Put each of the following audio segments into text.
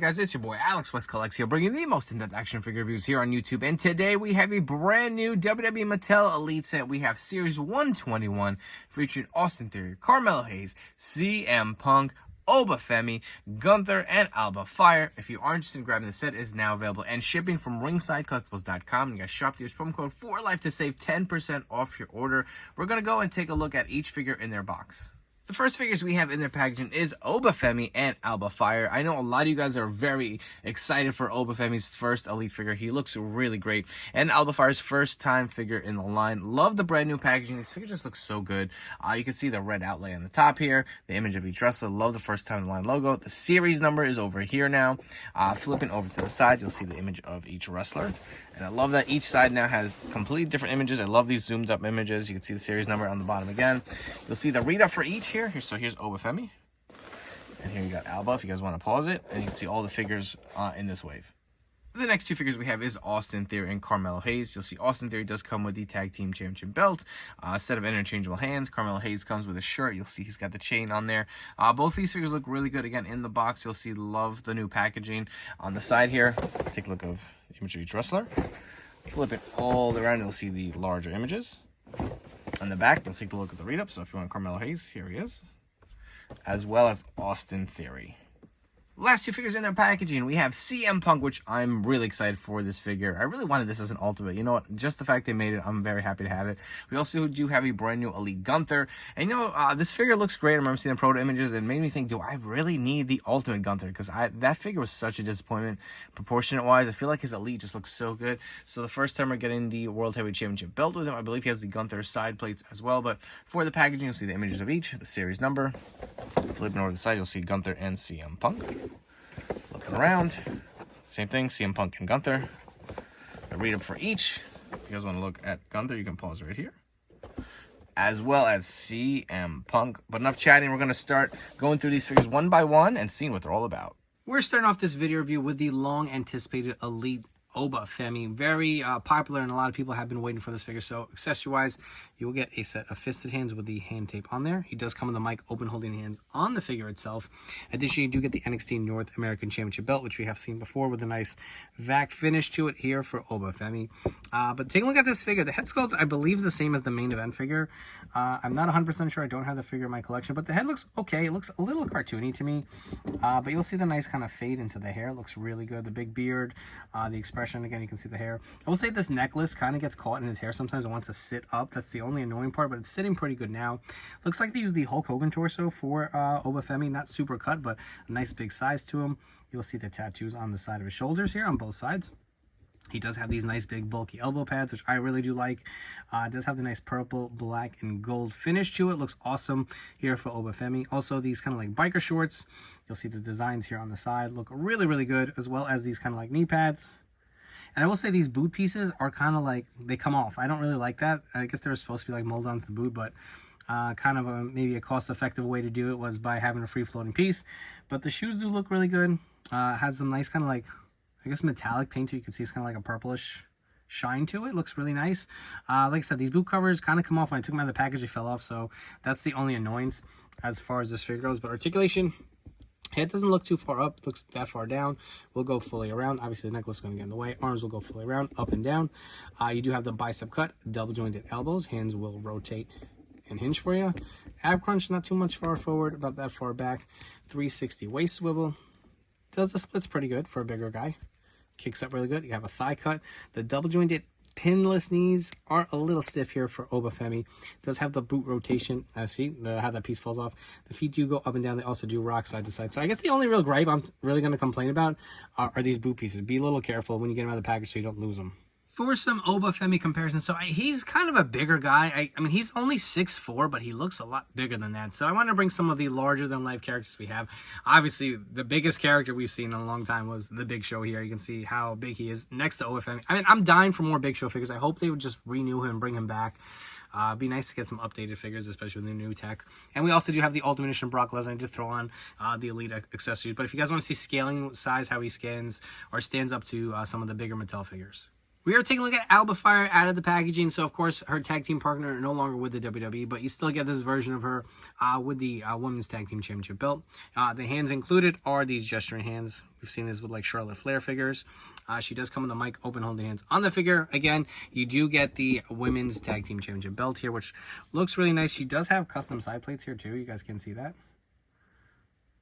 guys, it's your boy Alex West Collects here, bringing the most in-depth action figure reviews here on YouTube. And today we have a brand new WWE Mattel Elite set. We have Series 121 featuring Austin Theory, Carmelo Hayes, CM Punk, Oba Femi, Gunther, and Alba. Fire. If you are interested in grabbing the set, it is now available and shipping from ringsidecollectibles.com. You guys shop to use promo code FORLIFE to save 10% off your order. We're going to go and take a look at each figure in their box. The first figures we have in their packaging is Oba Femi and Alba. Fire. I know a lot of you guys are very excited for Oba Femi's first Elite figure. He looks really great. And Alba Fire's first time figure in the line. Love the brand new packaging. These figures just look so good. You can see the red outlay on the top here. The image of each wrestler. Love the first time in the line logo. The series number is over here now. Flipping over to the side, you'll see the image of each wrestler. And I love that each side now has completely different images. I love these zoomed up images. You can see the series number on the bottom again. You'll see the read up for each here. So here's Oba Femi. And here you got Alba if you guys want to pause it. And you can see all the figures in this wave. The next two figures we have is Austin Theory and Carmelo Hayes. You'll see Austin Theory does come with the Tag Team Championship belt, a set of interchangeable hands. Carmelo Hayes comes with a shirt. You'll see he's got the chain on there. Both these figures look really good. Again, in the box, you'll see love the new packaging. On the side here, take a look of the image of each wrestler. Flip it all around, you'll see the larger images. On the back, you'll take a look at the read-up. So if you want Carmelo Hayes, here he is. As well as Austin Theory. Last two figures in their packaging, we have CM Punk, which I'm really excited for this figure. I really wanted this as an ultimate. You know what? Just the fact they made it, I'm very happy to have it. We also do have a brand new Elite Gunther. And you know, this figure looks great. I remember seeing the proto images and it made me think, do I really need the ultimate Gunther? Because that figure was such a disappointment proportionate-wise. I feel like his Elite just looks so good. So the first time we're getting the World Heavyweight Championship belt with him, I believe he has the Gunther side plates as well. But for the packaging, you'll see the images of each, the series number. Flipping over to the side, you'll see Gunther and CM Punk. Looking around, same thing, CM Punk and Gunther. The read up for each. If you guys want to look at Gunther, you can pause right here. As well as CM Punk. But enough chatting, we're going to start going through these figures one by one and seeing what they're all about. We're starting off this video review with the long anticipated Elite Oba Femi. Very popular, and a lot of people have been waiting for this figure. So accessory-wise, you will get a set of fisted hands with the hand tape on there. He does come with the mic open holding hands on the figure itself. Additionally, you do get the NXT North American Championship belt, which we have seen before with a nice vac finish to it here for Oba Femi. But take a look at this figure. The head sculpt, I believe, is the same as the main event figure. I'm not 100% sure. I don't have the figure in my collection, but the head looks okay. It looks a little cartoony to me, but you'll see the nice kind of fade into the hair. It looks really good. The big beard, the expression. Again, you can see the hair. I will say this necklace kind of gets caught in his hair sometimes. It wants to sit up. That's the only annoying part, but it's sitting pretty good now. Looks like they used the Hulk Hogan torso for Oba Femi. Not super cut, but a nice big size to him. You'll see the tattoos on the side of his shoulders here on both sides. He does have these nice big bulky elbow pads, which I really do like. It does have the nice purple, black, and gold finish to it. Looks awesome here for Oba Femi. Also, these kind of like biker shorts. You'll see the designs here on the side. Look really, really good, as well as these kind of like knee pads. And I will say these boot pieces are kind of like, they come off. I don't really like that. I guess they were supposed to be like molded onto the boot, but kind of maybe a cost-effective way to do it was by having a free-floating piece. But the shoes do look really good. Has some nice kind of like, I guess, metallic paint. You can see it's kind of like a purplish shine to it. Looks really nice. Like I said, these boot covers kind of come off. When I took them out of the package, they fell off. So that's the only annoyance as far as this figure goes. But articulation, head doesn't look too far up, looks that far down. We'll go fully around. Obviously, the necklace is going to get in the way. Arms will go fully around, up and down. You do have the bicep cut, double jointed elbows. Hands will rotate and hinge for you. Ab crunch, not too much far forward, about that far back. 360 waist swivel. Does the splits pretty good for a bigger guy. Kicks up really good. You have a thigh cut. The double jointed pinless knees are a little stiff here for Oba Femi. Does have the boot rotation. See how that piece falls off. The feet do go up and down. They also do rock side to side. So I guess the only real gripe I'm really going to complain about are these boot pieces. Be a little careful when you get them out of the package so you don't lose them. For some Oba Femi comparisons, so he's kind of a bigger guy. I mean, he's only 6'4", but he looks a lot bigger than that. So I want to bring some of the larger-than-life characters we have. Obviously, the biggest character we've seen in a long time was the Big Show here. You can see how big he is next to Oba Femi. I mean, I'm dying for more Big Show figures. I hope they would just renew him and bring him back. Be nice to get some updated figures, especially with the new tech. And we also do have the Ultimate Edition Brock Lesnar. I did throw on the Elite accessories. But if you guys want to see scaling size, how he scans or stands up to some of the bigger Mattel figures. We are taking a look at Alba Fire out of the packaging. So, of course, her tag team partner no longer with the WWE, but you still get this version of her with the Women's Tag Team Championship belt. The hands included are these gesturing hands. We've seen this with like Charlotte Flair figures. She does come with the mic open holding hands on the figure. Again, you do get the Women's Tag Team Championship belt here, which looks really nice. She does have custom side plates here too. You guys can see that.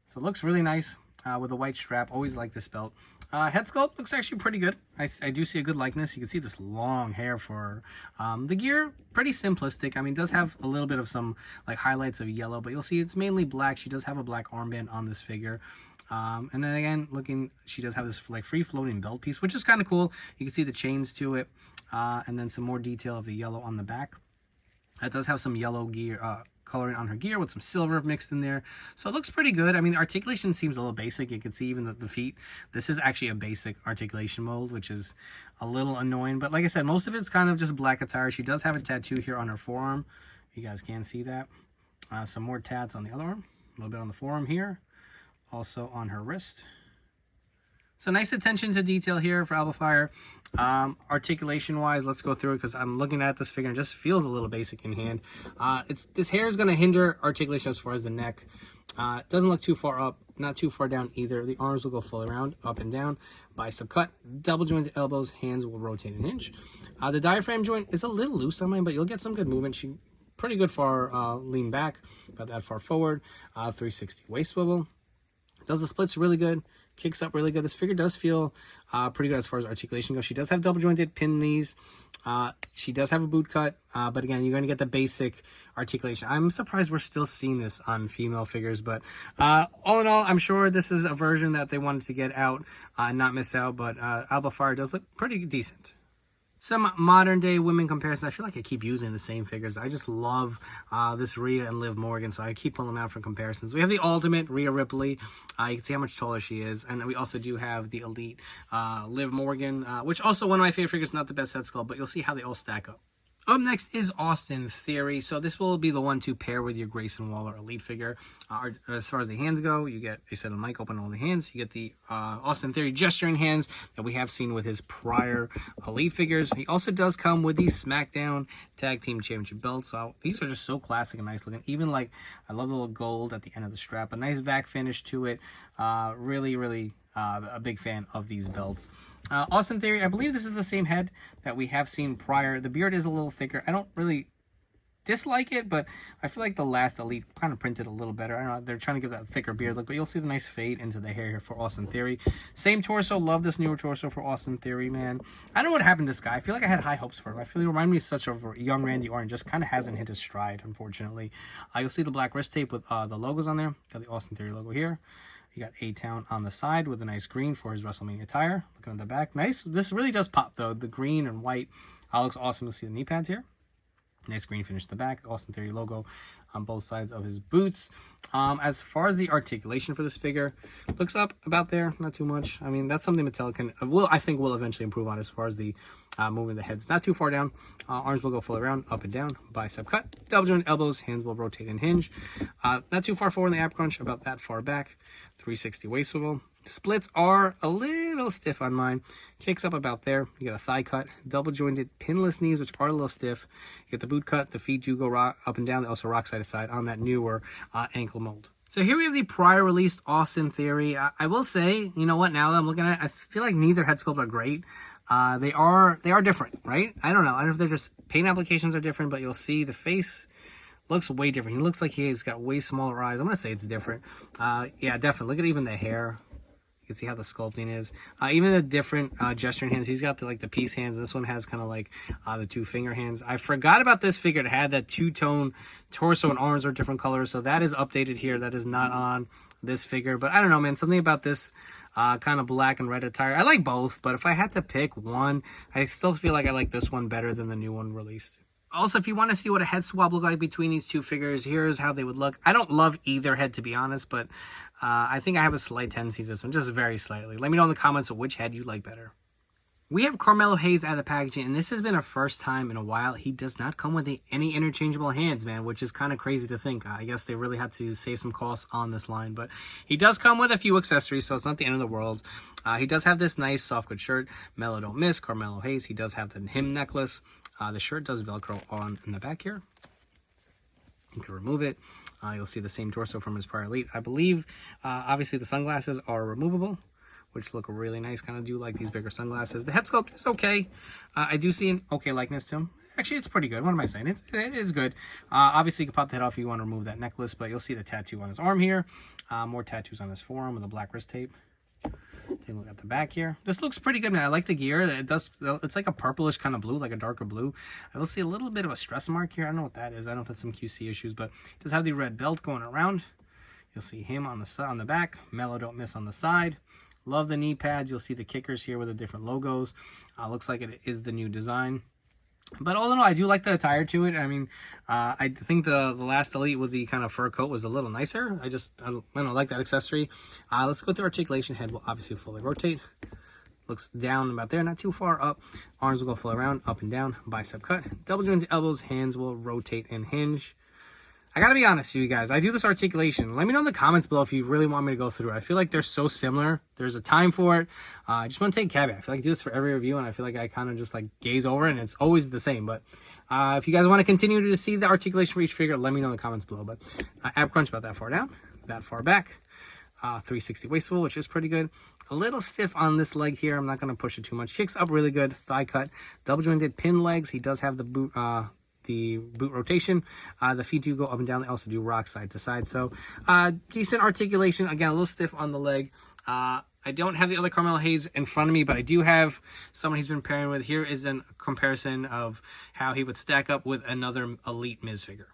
So it looks really nice. With a white strap. Always like this belt. Head sculpt looks actually pretty good. I do see a good likeness. You can see this long hair for her. The gear, pretty simplistic. I mean, it does have a little bit of some like highlights of yellow, but you'll see it's mainly black. She does have a black armband on this figure. And then again, she does have this like free floating belt piece, which is kind of cool. You can see the chains to it. And then some more detail of the yellow on the back. It does have some yellow gear, coloring on her gear with some silver mixed in there. So it looks pretty good. I mean, the articulation seems a little basic. You can see even the feet. This is actually a basic articulation mold, which is a little annoying. But like I said, most of it's kind of just black attire. She does have a tattoo here on her forearm. You guys can see that. Some more tats on the other arm. A little bit on the forearm here. Also on her wrist. So nice attention to detail here for Alba Fire. Articulation wise, let's go through it because I'm looking at this figure and it just feels a little basic in hand. This hair is going to hinder articulation as far as the neck. It doesn't look too far up, not too far down either. The arms will go fully around, up and down. Bicep cut, double jointed elbows, hands will rotate and hinge. The diaphragm joint is a little loose on mine, but you'll get some good movement. She pretty good far lean back, about that far forward. 360 waist swivel. Does the splits really good. Kicks up really good. This figure does feel pretty good as far as articulation goes. She does have double jointed pin knees. She does have a boot cut. But again, you're going to get the basic articulation. I'm surprised we're still seeing this on female figures. But all in all, I'm sure this is a version that they wanted to get out and not miss out. But Alba Fire does look pretty decent. Some modern day women comparisons. I feel like I keep using the same figures. I just love this Rhea and Liv Morgan, so I keep pulling them out for comparisons. We have the Ultimate Rhea Ripley. You can see how much taller she is. And we also do have the Elite Liv Morgan, which also one of my favorite figures, not the best head sculpt, but you'll see how they all stack up. Up next is Austin Theory. So this will be the one to pair with your Grayson Waller Elite figure. As far as the hands go, you get a set of mic open all the hands. You get the Austin Theory gesturing hands that we have seen with his prior Elite figures. He also does come with the SmackDown Tag Team Championship belts. So these are just so classic and nice looking. Even like, I love the little gold at the end of the strap. A nice vac finish to it. Really a big fan of these belts. Austin Theory, I believe this is the same head that we have seen prior. The beard is a little thicker. I don't really dislike it, but I feel like the last Elite kind of printed a little better. I don't know, they're trying to give that thicker beard look, but you'll see the nice fade into the hair here for Austin Theory. Same torso. Love this newer torso for Austin Theory, man. I don't know what happened to this guy. I feel like I had high hopes for him. I feel he reminded me such of a young Randy Orton. Just kind of hasn't hit his stride, unfortunately. You'll see the black wrist tape with the logos on there. Got the Austin Theory logo here. You got A-Town on the side with a nice green for his WrestleMania attire. Looking at the back. Nice. This really does pop, though. The green and white looks awesome. You'll see the knee pads here. Nice green finish at the back. Austin Theory logo on both sides of his boots. As far as the articulation for this figure, looks up about there. Not too much. I mean, that's something Mattel I think will eventually improve on as far as the moving the heads. Not too far down. Arms will go fully around, up and down. Bicep cut. Double joint elbows. Hands will rotate and hinge. Not too far forward in the ab crunch. About that far back. 360 waist swivel. Splits are a little stiff on mine. Kicks up about there. You got a thigh cut, double jointed pinless knees, which are a little stiff. You get the boot cut. The feet do go up and down. They also rock side to side on that newer ankle mold. So here we have the prior released Austin Theory. I will say, you know what, now that I'm looking at it, I feel like neither head sculpt are great. They are different, right? I don't know if they're just paint applications are different, but you'll see the face looks way different. He looks like he's got way smaller eyes. I'm going to say it's different. Yeah, definitely. Look at even the hair. You can see how the sculpting is. Even the different gesturing hands. He's got the peace hands. This one has kind of like the two finger hands. I forgot about this figure. It had that two-tone torso and arms are different colors. So that is updated here. That is not on this figure. But I don't know, man. Something about this kind of black and red attire. I like both. But if I had to pick one, I still feel like I like this one better than the new one released. Also, if you want to see what a head swap looks like between these two figures, here's how they would look. I don't love either head, to be honest, but I think I have a slight tendency to this one, just very slightly. Let me know in the comments which head you like better. We have Carmelo Hayes out of the packaging, and this has been a first time in a while. He does not come with any interchangeable hands, man, which is kind of crazy to think. I guess they really had to save some costs on this line, but he does come with a few accessories, so it's not the end of the world. He does have this nice soft good shirt, Mellow Don't Miss, Carmelo Hayes. He does have the him necklace. The shirt does Velcro on in the back here. You can remove it. You'll see the same torso from his prior Elite. I believe, obviously, the sunglasses are removable, which look really nice. Kind of do like these bigger sunglasses. The head sculpt is okay. I do see an okay likeness to him. Actually, it's pretty good. What am I saying? It is good. Obviously, you can pop the head off if you want to remove that necklace, but you'll see the tattoo on his arm here. More tattoos on his forearm with a black wrist tape. Take a look at the back here. This looks pretty good, man. I like the gear. It's like a purplish kind of blue, like a darker blue. I will see a little bit of a stress mark here. I don't know what that is. I don't know if that's some QC issues, but it does have the red belt going around. You'll see him on the back. Mellow Don't Miss on the side. Love the knee pads. You'll see the kickers here with the different logos. Looks like it is the new design. But all in all, I do like the attire to it. I mean, I think the last Elite with the kind of fur coat was a little nicer. I don't like that accessory. Let's go through articulation. Head will obviously fully rotate. Looks down about there, not too far up. Arms will go full around, up and down. Bicep cut. Double jointed elbows. Hands will rotate and hinge. I gotta be honest with you guys. I do this articulation. Let me know in the comments below if you really want me to go through it. I feel like they're so similar. There's a time for it. I just want to take a caveat. I feel like I do this for every review, and I feel like I kind of just like gaze over it, and it's always the same. But if you guys want to continue to see the articulation for each figure, let me know in the comments below. But ab crunch about that far down, that far back. 360 waist swivel, which is pretty good. A little stiff on this leg here. I'm not going to push it too much. Kicks up really good. Thigh cut. Double jointed pin legs. He does have the boot rotation. The feet do go up and down. They also do rock side to side. So decent articulation. Again, a little stiff on the leg. I don't have the other Carmelo Hayes in front of me, but I do have someone he's been pairing with. Here is a comparison of how he would stack up with another Elite Miz figure.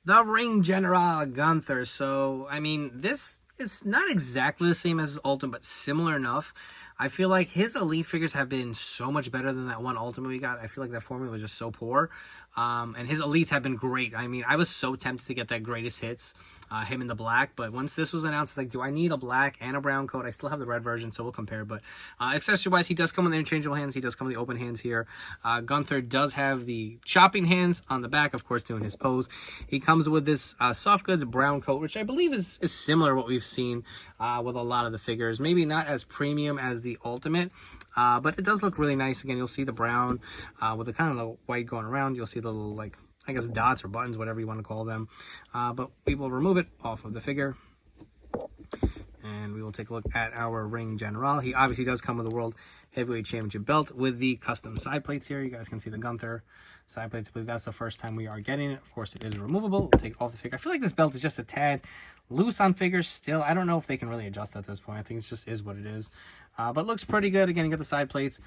The Ring General Gunther. So, I mean, this is not exactly the same as his Ultimate, but similar enough. I feel like his Elite figures have been so much better than that one Ultimate we got. I feel like that formula was just so poor. And his Elites have been great. I mean, I was so tempted to get that Greatest Hits, him in the black. But once this was announced, it's like, do I need a black and a brown coat? I still have the red version, so we'll compare. But accessory-wise, he does come with interchangeable hands. He does come with the open hands here. Gunther does have the chopping hands on the back, of course, doing his pose. He comes with this soft goods brown coat, which I believe is similar to what we've seen with a lot of the figures. Maybe not as premium as the Ultimate, but it does look really nice. Again, you'll see the brown with the kind of the white going around. You'll see the little, like, I guess dots or buttons, whatever you want to call them. But we will remove it off of the figure. And we will take a look at our Ring General. He obviously does come with the World Heavyweight Championship belt with the custom side plates here. You guys can see the Gunther side plates. I believe that's the first time we are getting it. Of course, it is removable. We'll take it off the figure. I feel like this belt is just a tad loose on figures still. I don't know if they can really adjust at this point. I think it just is what it is. But looks pretty good. Again, you got the side plates.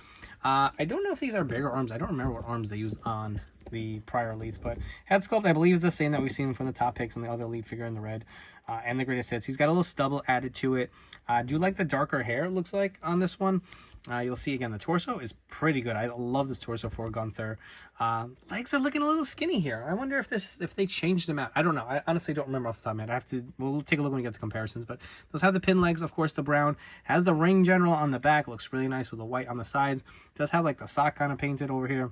I don't know if these are bigger arms. I don't remember what arms they used on the prior Elites, but head sculpt I believe is the same that we've seen from the top picks and the other Elite figure in the red and the Greatest Hits. He's got a little stubble added to it. I do like the darker hair, it looks like, on this one. You'll see again the torso is pretty good. I love this torso for Gunther. Legs are looking a little skinny here. I wonder if they changed them out. I don't know. I honestly don't remember off the top of my head. We'll take a look when we get to comparisons. But those have the pin legs, of course. The brown has the Ring General on the back. Looks really nice with the white on the sides. Does have like the sock kind of painted over here.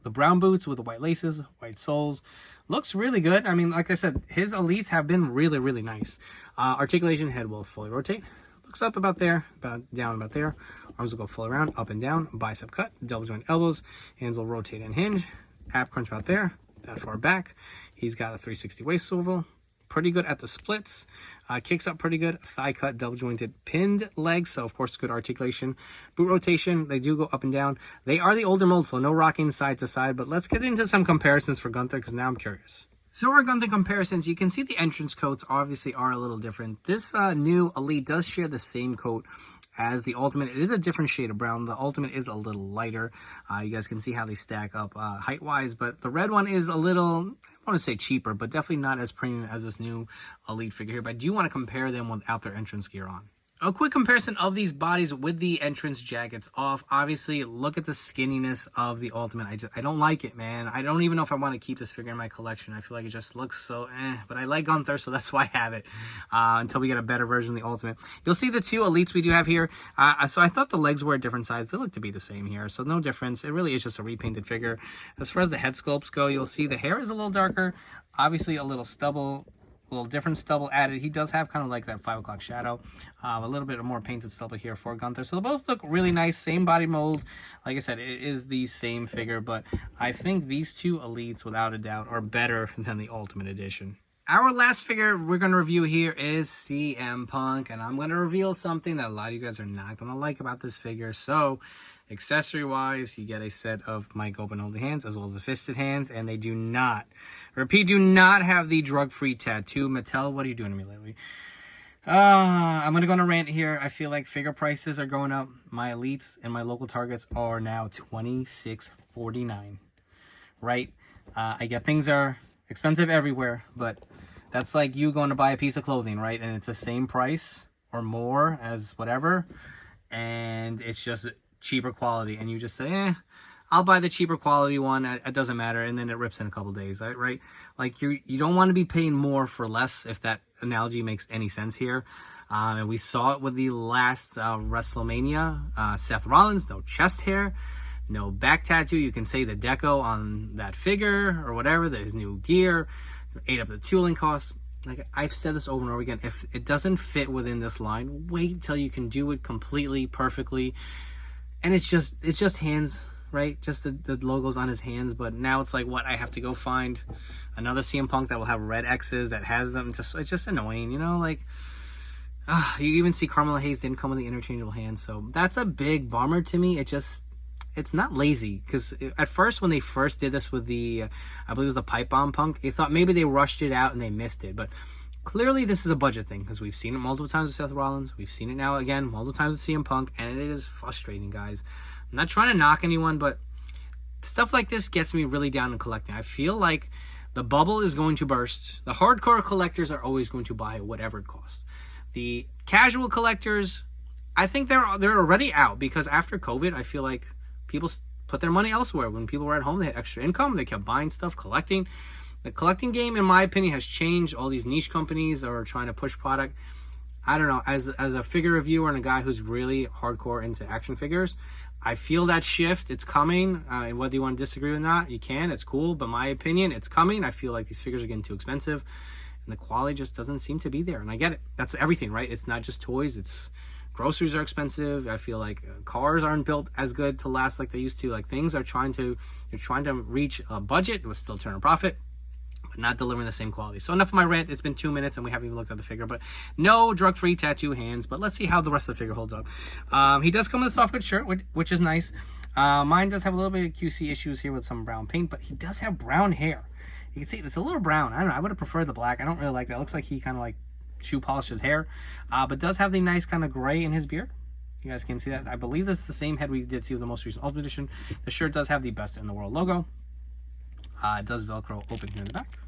The brown boots with the white laces, white soles. Looks really good. I mean, like I said, his Elites have been really, really nice. Articulation, head will fully rotate. Looks up about there, down about there. Arms will go full around, up and down. Bicep cut, double joint elbows. Hands will rotate and hinge. Ab crunch about there, that far back. He's got a 360 waist swivel. Pretty good at the splits. Kicks up pretty good. Thigh cut, double jointed, pinned legs. So, of course, good articulation. Boot rotation, they do go up and down. They are the older mold, so no rocking side to side. But let's get into some comparisons for Gunther, because now I'm curious. So our Gunther comparisons, you can see the entrance coats obviously are a little different. This new Elite does share the same coat as the Ultimate. It is a different shade of brown. The Ultimate is a little lighter. You guys can see how they stack up height-wise, but the red one is a little, I want to say cheaper, but definitely not as premium as this new Elite figure here. But I do want to compare them without their entrance gear on. A quick comparison of these bodies with the entrance jackets off. Obviously, look at the skinniness of the Ultimate. I don't like it, man. I don't even know if I want to keep this figure in my collection. I feel like it just looks so but I like Gunther, so that's why I have it until we get a better version of the Ultimate. You'll see the two Elites we do have here. So I thought the legs were a different size. They look to be the same here, so no difference. It really is just a repainted figure. As far as the head sculpts go, you'll see the hair is a little darker. Obviously, a little stubble. A little different stubble added. He does have kind of like that 5 o'clock shadow. A little bit more painted stubble here for Gunther. So they both look really nice. Same body mold. Like I said, it is the same figure. But I think these two Elites, without a doubt, are better than the Ultimate Edition. Our last figure we're going to review here is CM Punk. And I'm going to reveal something that a lot of you guys are not going to like about this figure. So, accessory-wise, you get a set of Mike open holding hands as well as the fisted hands. And they do not, repeat, do not have the drug-free tattoo. Mattel, what are you doing to me lately? I'm going to go on a rant here. I feel like figure prices are going up. My Elites and my local Targets are now $26.49. Right? I get things are expensive everywhere, but that's like you going to buy a piece of clothing, right? And it's the same price or more as whatever. And it's just cheaper quality. And you just say, I'll buy the cheaper quality one. It doesn't matter. And then it rips in a couple days, right? Like you don't want to be paying more for less, if that analogy makes any sense here. And we saw it with the last WrestleMania. Seth Rollins, no chest hair, no back tattoo. You can say the deco on that figure or whatever, his new gear, ate up the tooling costs. Like I've said this over and over again, if it doesn't fit within this line, wait till you can do it completely, perfectly. And it's just hands, right? Just the logos on his hands. But now it's like, what? I have to go find another CM Punk that will have red X's that has them. It's just annoying, you know? Like, you even see Carmelo Hayes didn't come with the interchangeable hands. So that's a big bummer to me. It's not lazy, because at first when they first did this with the, I believe it was the pipe bomb Punk, they thought maybe they rushed it out and they missed it. But clearly this is a budget thing, because we've seen it multiple times with Seth Rollins. We've seen it now again multiple times with CM Punk, and it is frustrating, guys. I'm not trying to knock anyone, but stuff like this gets me really down in collecting. I feel like the bubble is going to burst. The hardcore collectors are always going to buy whatever it costs. The casual collectors, I think they're already out, because after COVID, I feel like people put their money elsewhere. When people were at home, they had extra income. They kept buying stuff, collecting. The collecting game, in my opinion, has changed. All these niche companies are trying to push product. I don't know. As a figure reviewer and a guy who's really hardcore into action figures, I feel that shift. It's coming. Whether you want to disagree or not, you can. It's cool. But my opinion, it's coming. I feel like these figures are getting too expensive. And the quality just doesn't seem to be there. And I get it. That's everything, right? It's not just toys. It's groceries are expensive. I feel like cars aren't built as good to last like they used to. Like things are trying to reach a budget but still turn a profit, but not delivering the same quality. So enough of my rant. It's been 2 minutes and we haven't even looked at the figure. But no drug-free tattoo hands. But let's see how the rest of the figure holds up. He does come with a soft good shirt, which is nice. Mine does have a little bit of QC issues here with some brown paint, but he does have brown hair. You can see it's a little brown. I don't know. I would have preferred the black. I don't really like that. It looks like he kind of like shoe polished his hair, but does have the nice kind of gray in his beard. You guys can see that. I believe this is the same head we did see with the most recent Ultimate Edition. The shirt does have the Best in the World logo. It does Velcro open here in the back.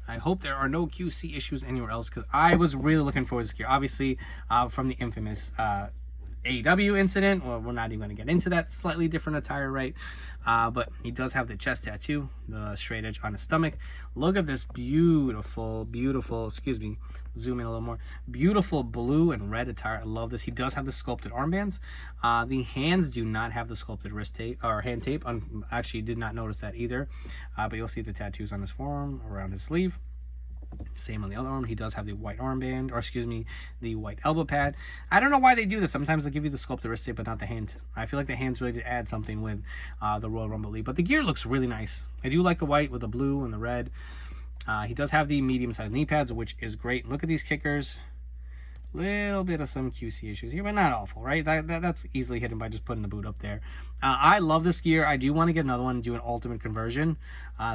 I hope there are no QC issues anywhere else, because I was really looking forward to this gear. Obviously, from the infamous AEW incident. Well, we're not even going to get into that. Slightly different attire, right? But he does have the chest tattoo, the straight edge on his stomach. Look at this beautiful, excuse me, zoom in a little more. Beautiful blue and red attire. I love this. He does have the sculpted armbands. The hands do not have the sculpted wrist tape or hand tape. I actually did not notice that either. But you'll see the tattoos on his forearm, around his sleeve. Same on the other arm. He does have the white armband, or excuse me, the white elbow pad. I don't know why they do this. Sometimes they give you the sculpted wrist tape, but not the hand. I feel like the hands really did add something with the Royal Rumble Elite. But the gear looks really nice. I do like the white with the blue and the red. He does have the medium-sized knee pads, which is great. Look at these kickers. Little bit of some QC issues here, but not awful, right? That's easily hidden by just putting the boot up there. I love this gear. I do want to get another one and do an ultimate conversion.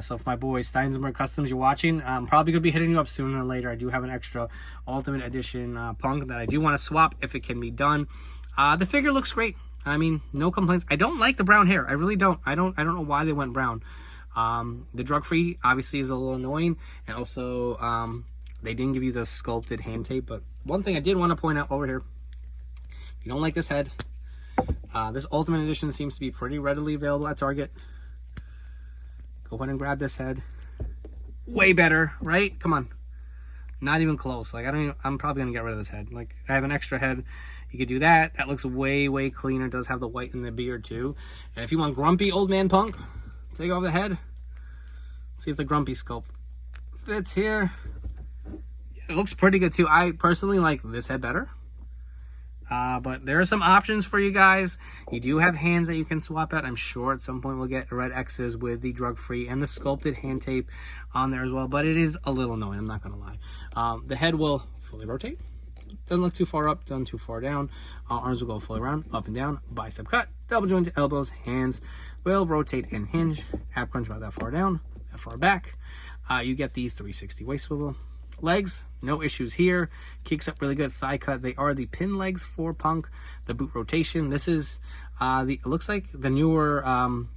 So if my boy Steinsberg Customs, you're watching, I'm probably going to be hitting you up sooner than later. I do have an extra ultimate edition Punk that I do want to swap if it can be done. The figure looks great. I mean, no complaints. I don't like the brown hair. I really don't. I don't know why they went brown. The drug-free obviously is a little annoying, and also they didn't give you the sculpted hand tape. But one thing I did want to point out over here, If you don't like this head, this Ultimate Edition seems to be pretty readily available at Target. Go ahead and grab this head. Way better, right? Come on. Not even close. Like, I'm probably going to get rid of this head. Like, I have an extra head. You could do that. That looks way, way cleaner. It does have the white in the beard, too. And if you want grumpy old man Punk, take off the head. See if the grumpy sculpt fits here. Yeah, it looks pretty good, too. I personally like this head better. But there are some options for you guys. You do have hands that you can swap out. I'm sure at some point we'll get red X's with the drug-free and the sculpted hand tape on there as well. But it is a little annoying, I'm not going to lie. The head will fully rotate. Doesn't look too far up, doesn't too far down. Arms will go fully around, up and down. Bicep cut, double jointed elbows. Hands will rotate and hinge. Ab crunch about that far down, that far back. You get the 360 waist swivel. Legs, no issues here. Kicks up really good. Thigh cut. They are the pin legs for Punk. The boot rotation. This is it looks like the newer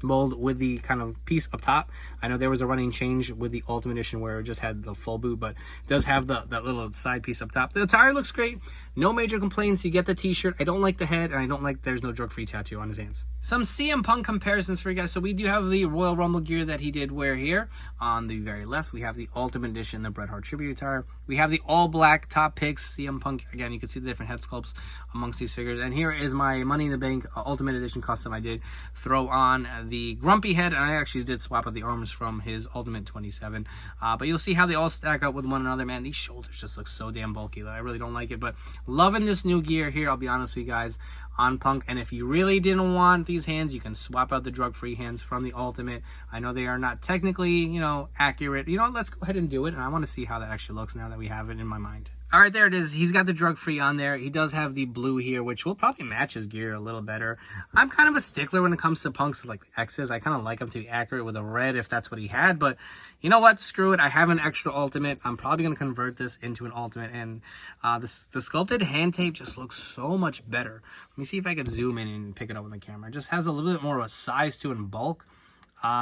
mold with the kind of piece up top. I know there was a running change with the Ultimate Edition where it just had the full boot, but it does have that little side piece up top. The attire looks great. No major complaints. You get the t-shirt. I don't like the head, and I don't like there's no drug-free tattoo on his hands. Some CM Punk comparisons for you guys. So we do have the Royal Rumble gear that he did wear here. On the very left, we have the Ultimate Edition, the Bret Hart tribute attire. We have the all-black top picks, CM Punk. Again, you can see the different head sculpts amongst these figures. And here is my Money in the Bank Ultimate Edition custom. I did throw on the Grumpy head, and I actually did swap out the arms from his Ultimate 27. But you'll see how they all stack up with one another. Man, these shoulders just look so damn bulky that I really don't like it. But loving this new gear here, I'll be honest with you guys, on Punk. And if you really didn't want these hands, you can swap out the drug-free hands from the Ultimate. I know they are not technically, you know, accurate. You know, let's go ahead and do it. And I want to see how that actually looks now that we have it in my mind. All right, there it is. He's got the drug-free on there. He does have the blue here, which will probably match his gear a little better. I'm kind of a stickler when it comes to Punk's like X's. I kind of like him to be accurate with a red if that's what he had. But you know what? Screw it. I have an extra Ultimate. I'm probably going to convert this into an Ultimate. And the sculpted hand tape just looks so much better. Let me see if I could zoom in and pick it up on the camera. It just has a little bit more of a size to it in bulk.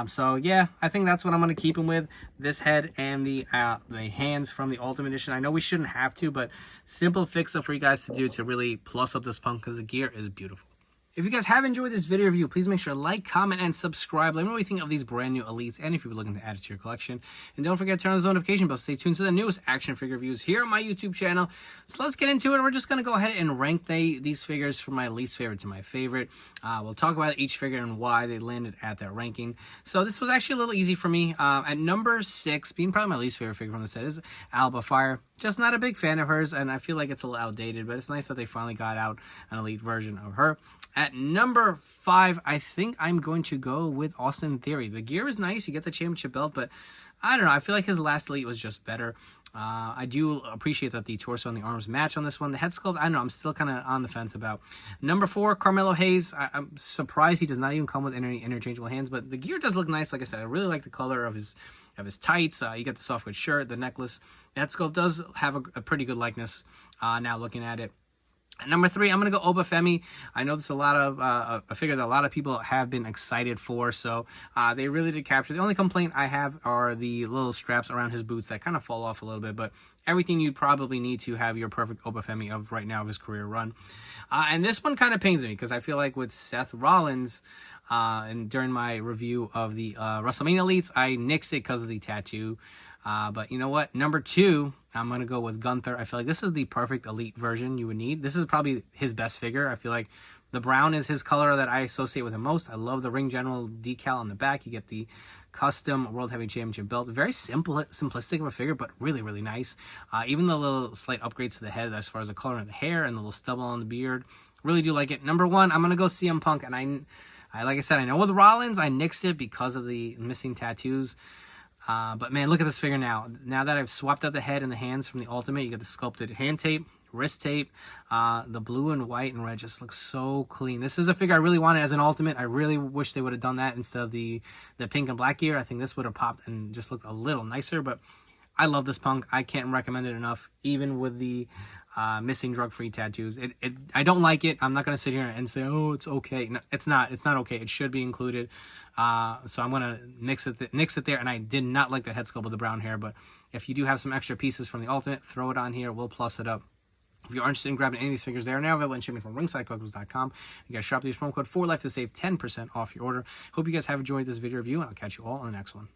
So yeah, I think that's what I'm going to keep him with. This head and the hands from the Ultimate Edition. I know we shouldn't have to, but simple fix-up for you guys to do to really plus up this Punk because the gear is beautiful. If you guys have enjoyed this video review, please make sure to like, comment, and subscribe. Let me know what you think of these brand new Elites and if you're looking to add it to your collection. And don't forget to turn on the notification bell. Stay tuned to the newest action figure reviews here on my YouTube channel. So let's get into it. We're just going to go ahead and rank these figures from my least favorite to my favorite. We'll talk about each figure and why they landed at that ranking. So this was actually a little easy for me. At number 6, being probably my least favorite figure from the set, is Alba Fire. Just not a big fan of hers, and I feel like it's a little outdated, but it's nice that they finally got out an Elite version of her. At number 5, I think I'm going to go with Austin Theory. The gear is nice. You get the championship belt, but I don't know. I feel like his last Elite was just better. I do appreciate that the torso and the arms match on this one. The head sculpt, I don't know. I'm still kind of on the fence about. Number 4, Carmelo Hayes. I'm surprised he does not even come with any interchangeable hands, but the gear does look nice. Like I said, I really like the color of his tights. You get the softwood shirt, the necklace. The head sculpt does have a pretty good likeness now looking at it. At number 3, I'm going to go Oba Femi. I know this is a figure that a lot of people have been excited for, so they really did capture. The only complaint I have are the little straps around his boots that kind of fall off a little bit, but everything you'd probably need to have your perfect Oba Femi of right now of his career run. And this one kind of pains me because I feel like with Seth Rollins, and during my review of the WrestleMania Elites, I nixed it because of the tattoo. But you know what? Number 2, I'm going to go with Gunther. I feel like this is the perfect Elite version you would need. This is probably his best figure. I feel like the brown is his color that I associate with him most. I love the Ring General decal on the back. You get the custom World Heavyweight Championship belt. Very simplistic of a figure, but really, really nice. Even the little slight upgrades to the head as far as the color of the hair and the little stubble on the beard. Really do like it. Number 1, I'm going to go CM Punk. And I like I said, I know with Rollins, I nixed it because of the missing tattoos. But man, look at this figure now. Now that I've swapped out the head and the hands from the Ultimate, you get the sculpted hand tape, wrist tape. The blue and white and red just looks so clean. This is a figure I really wanted as an Ultimate. I really wish they would have done that instead of the pink and black gear. I think this would have popped and just looked a little nicer. But I love this Punk. I can't recommend it enough, even with the missing drug-free tattoos. I don't like it. I'm not going to sit here and say, oh, it's okay. No, it's not. It's not okay. It should be included. So I'm going to nix it there. And I did not like the head sculpt with the brown hair. But if you do have some extra pieces from the Ultimate, throw it on here. We'll plus it up. If you're interested in grabbing any of these figures, they are now available in shipping from ringsidecollectibles.com. You guys shop to use promo code 4LIFE to save 10% off your order. Hope you guys have enjoyed this video review, and I'll catch you all on the next one.